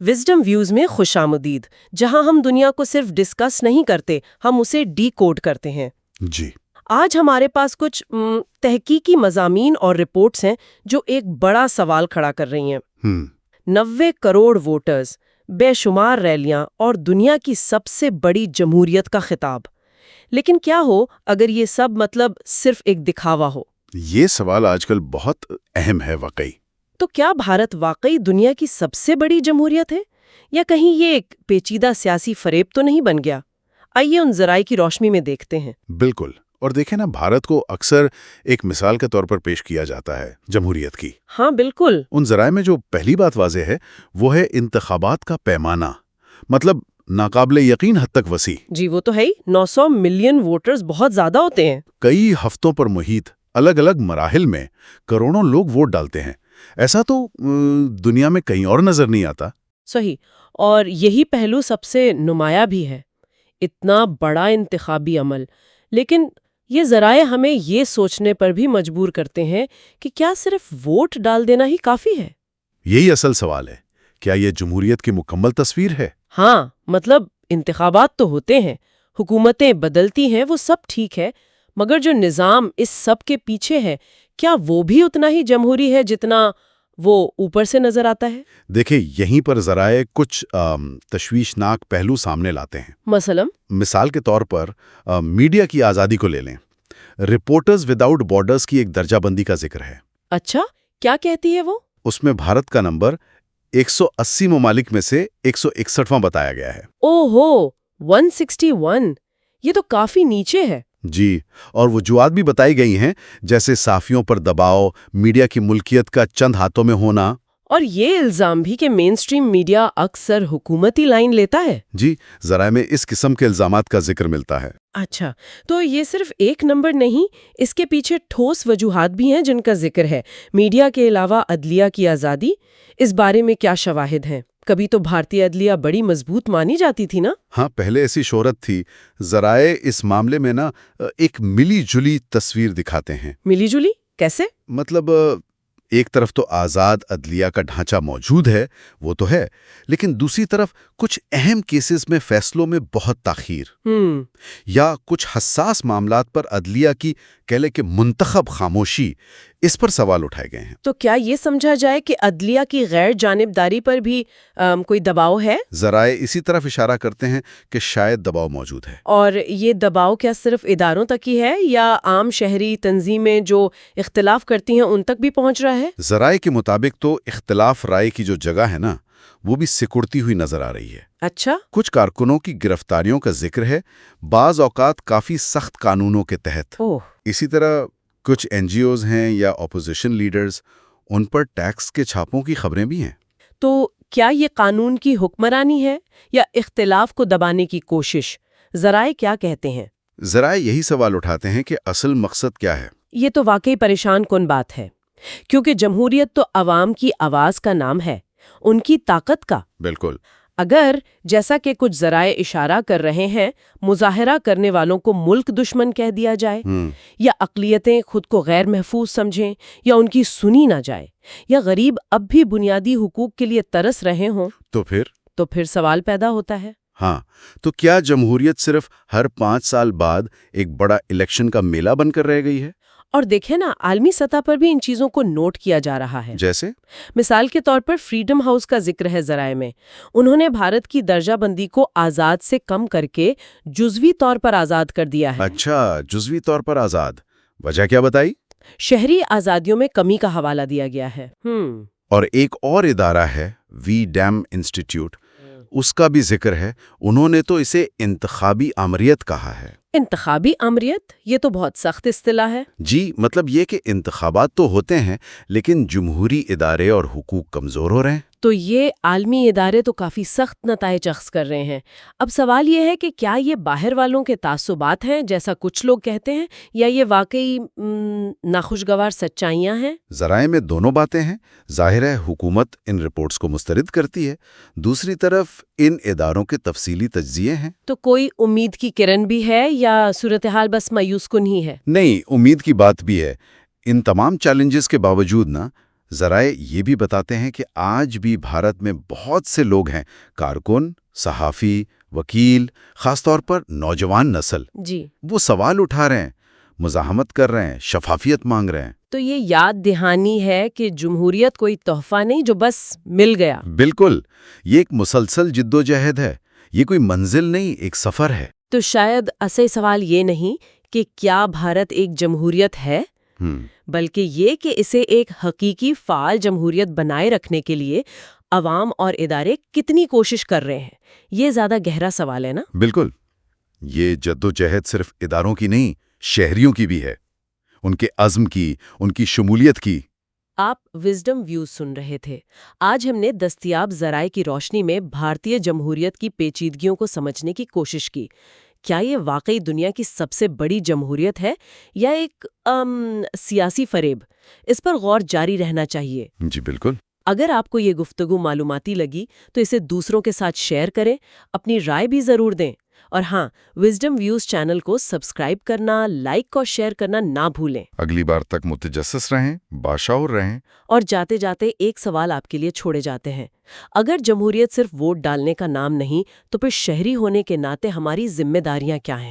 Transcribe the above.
Wisdom views میں خوش آمدید، جہاں ہم دنیا کو صرف ڈسکس نہیں کرتے، ہم اسے ڈی کوڈ کرتے ہیں۔ جی آج ہمارے پاس کچھ تحقیقی مضامین اور رپورٹس ہیں جو ایک بڑا سوال کھڑا کر رہی ہیں۔ 90 کروڑ ووٹرز، بے شمار ریلیاں اور دنیا کی سب سے بڑی جمہوریت کا خطاب۔ لیکن کیا ہو اگر یہ سب صرف ایک دکھاوا ہو؟ یہ سوال آج کل بہت اہم ہے واقعی۔ تو کیا بھارت واقعی دنیا کی سب سے بڑی جمہوریت ہے، یا کہیں یہ ایک پیچیدہ سیاسی فریب تو نہیں بن گیا؟ آئیے ان ذرائع کی روشنی میں دیکھتے ہیں۔ بالکل، اور دیکھیں نا، بھارت کو اکثر ایک مثال کے طور پر پیش کیا جاتا ہے جمہوریت کی۔ ہاں بالکل۔ ان ذرائع میں جو پہلی بات واضح ہے وہ ہے انتخابات کا پیمانہ، مطلب ناقابل یقین حد تک وسیع۔ جی وہ تو ہے ہی، 900 ملین ووٹرز بہت زیادہ ہوتے ہیں۔ کئی ہفتوں پر محیط الگ الگ مراحل میں کروڑوں لوگ ووٹ ڈالتے ہیں۔ ایسا تو دنیا میں کہیں اور نظر نہیں آتا۔ صحیح، اور یہی پہلو سب سے نمایاں بھی ہے، اتنا بڑا انتخابی عمل۔ لیکن یہ ذرائع ہمیں یہ سوچنے پر بھی مجبور کرتے ہیں کہ کیا صرف ووٹ ڈال دینا ہی کافی ہے؟ یہی اصل سوال ہے، کیا یہ جمہوریت کی مکمل تصویر ہے؟ ہاں، انتخابات تو ہوتے ہیں، حکومتیں بدلتی ہیں، وہ سب ٹھیک ہے، مگر جو نظام اس سب کے پیچھے ہے، کیا وہ بھی اتنا ہی جمہوری ہے جتنا وہ اوپر سے نظر آتا ہے؟ دیکھیں، یہیں پر ذرائع کچھ تشویشناک پہلو سامنے لاتے ہیں۔ مثال کے طور پر میڈیا کی آزادی کو لے لیں۔ رپورٹرز وداؤٹ بارڈرز کی ایک درجہ بندی کا ذکر ہے۔ اچھا، کیا کہتی ہے وہ؟ اس میں بھارت کا نمبر 180 ممالک میں سے 161واں بتایا گیا ہے۔ اوہو، 161! یہ تو کافی نیچے ہے۔ جی، اور وجوہات بھی بتائی گئی ہیں، جیسے صحافیوں پر دباؤ، میڈیا کی ملکیت کا چند ہاتھوں میں ہونا، اور یہ الزام بھی کہ مین سٹریم میڈیا اکثر حکومتی لائن لیتا ہے۔ جی، ذرائع میں اس قسم کے الزامات کا ذکر ملتا ہے۔ اچھا، تو یہ صرف ایک نمبر نہیں، اس کے پیچھے ٹھوس وجوہات بھی ہیں جن کا ذکر ہے۔ میڈیا کے علاوہ عدلیہ کی آزادی، اس بارے میں کیا شواہد ہیں؟ کبھی تو بھارتی عدلیہ بڑی مضبوط مانی جاتی تھی نا؟ ہاں، پہلے ایسی شہرت تھی۔ ذرائع اس معاملے میں ایک ملی جلی تصویر دکھاتے ہیں۔ ملی جلی کیسے؟ مطلب ایک طرف تو آزاد عدلیہ کا ڈھانچہ موجود ہے، وہ تو ہے، لیکن دوسری طرف کچھ اہم کیسز میں فیصلوں میں بہت تاخیر، یا کچھ حساس معاملات پر عدلیہ کی کہہ لے کہ منتخب خاموشی، اس پر سوال اٹھائے گئے ہیں۔ تو کیا یہ سمجھا جائے کہ عدلیہ کی غیر جانبداری پر بھی کوئی دباؤ ہے؟ ذرائع اسی طرف اشارہ کرتے ہیں کہ شاید دباؤ موجود ہے۔ اور یہ دباؤ کیا صرف اداروں تک ہی ہے، یا عام شہری تنظیمیں جو اختلاف کرتی ہیں ان تک بھی پہنچ رہا ہے؟ ذرائع کے مطابق تو اختلاف رائے کی جو جگہ ہے نا، وہ بھی سکڑتی ہوئی نظر آ رہی ہے۔ اچھا، کچھ کارکنوں کی گرفتاریوں کا ذکر ہے، بعض اوقات کافی سخت قانونوں کے تحت۔ اسی طرح کچھ این جی اوز ہیں یا اپوزیشن لیڈرز، ان پر ٹیکس کے چھاپوں کی خبریں بھی ہیں۔ تو کیا یہ قانون کی حکمرانی ہے یا اختلاف کو دبانے کی کوشش؟ ذرائع کیا کہتے ہیں؟ ذرائع یہی سوال اٹھاتے ہیں کہ اصل مقصد کیا ہے۔ یہ تو واقعی پریشان کن بات ہے، کیونکہ جمہوریت تو عوام کی آواز کا نام ہے، ان کی طاقت کا۔ بالکل۔ اگر جیسا کہ کچھ ذرائع اشارہ کر رہے ہیں، مظاہرہ کرنے والوں کو ملک دشمن کہہ دیا جائے، یا اقلیتیں خود کو غیر محفوظ سمجھیں، یا ان کی سنی نہ جائے، یا غریب اب بھی بنیادی حقوق کے لیے ترس رہے ہوں، تو پھر سوال پیدا ہوتا ہے۔ ہاں، تو کیا جمہوریت صرف ہر 5 سال بعد ایک بڑا الیکشن کا میلہ بن کر رہ گئی ہے؟ اور دیکھیں نا، عالمی سطح پر بھی ان چیزوں کو نوٹ کیا جا رہا ہے۔ جیسے مثال کے طور پر فریڈم ہاؤس کا ذکر ہے ذرائع میں۔ انہوں نے بھارت کی درجہ بندی کو آزاد سے کم کر کے جزوی طور پر آزاد کر دیا ہے۔ اچھا، جزوی طور پر آزاد، وجہ کیا بتائی؟ شہری آزادیوں میں کمی کا حوالہ دیا گیا ہے۔ اور ایک اور ادارہ ہے، وی ڈیم انسٹیٹیوٹ، اس کا بھی ذکر ہے۔ انہوں نے تو اسے انتخابی آمریت کہا ہے۔ انتخابی آمریت؟ یہ تو بہت سخت اصطلاح ہے۔ جی، مطلب یہ کہ انتخابات تو ہوتے ہیں، لیکن جمہوری ادارے اور حقوق کمزور ہو رہے ہیں۔ تو یہ عالمی ادارے تو کافی سخت نتائج اخذ کر رہے ہیں۔ اب سوال یہ ہے کہ کیا یہ باہر والوں کے تعصبات ہیں جیسا کچھ لوگ کہتے ہیں، یا یہ واقعی ناخوشگوار سچائیاں ہیں؟ ذرائع میں دونوں باتیں ہیں۔ ظاہر ہے حکومت ان رپورٹس کو مسترد کرتی ہے، دوسری طرف ان اداروں کے تفصیلی تجزیے ہیں۔ تو کوئی امید کی کرن بھی ہے، یا صورتحال بس مایوس کن ہی ہے؟ نہیں، امید کی بات بھی ہے۔ ان تمام چیلنجز کے باوجود ذرائع یہ بھی بتاتے ہیں کہ آج بھی بھارت میں بہت سے لوگ ہیں، کارکن، صحافی، وکیل، خاص طور پر نوجوان نسل، جی، وہ سوال اٹھا رہے ہیں، مزاحمت کر رہے ہیں، شفافیت مانگ رہے ہیں۔ تو یہ یاد دہانی ہے کہ جمہوریت کوئی تحفہ نہیں جو بس مل گیا۔ بالکل، یہ ایک مسلسل جدوجہد ہے، یہ کوئی منزل نہیں، ایک سفر ہے۔ تو شاید اصل سوال یہ نہیں کہ کیا بھارت ایک جمہوریت ہے، بلکہ یہ کہ اسے ایک حقیقی فعال جمہوریت بنائے رکھنے کے لیے عوام اور ادارے کتنی کوشش کر رہے ہیں۔ یہ زیادہ گہرا سوال ہے نا؟ بالکل، یہ جدوجہد صرف اداروں کی نہیں، شہریوں کی بھی ہے، ان کے عزم کی، ان کی شمولیت کی۔ آپ وزڈم ویوز سن رہے تھے۔ آج ہم نے دستیاب ذرائع کی روشنی میں بھارتی جمہوریت کی پیچیدگیوں کو سمجھنے کی کوشش کی۔ کیا یہ واقعی دنیا کی سب سے بڑی جمہوریت ہے یا ایک سیاسی فریب؟ اس پر غور جاری رہنا چاہیے۔ جی بالکل۔ اگر آپ کو یہ گفتگو معلوماتی لگی تو اسے دوسروں کے ساتھ شیئر کریں، اپنی رائے بھی ضرور دیں، اور ہاں، وزڈم ویوز چینل کو سبسکرائب کرنا، لائک اور شیئر کرنا نہ بھولیں۔ اگلی بار تک متجسس رہیں، باشعور رہیں۔ اور جاتے جاتے ایک سوال آپ کے لیے چھوڑے جاتے ہیں۔ اگر جمہوریت صرف ووٹ ڈالنے کا نام نہیں تو پھر شہری ہونے کے ناطے ہماری ذمہ داریاں کیا ہیں؟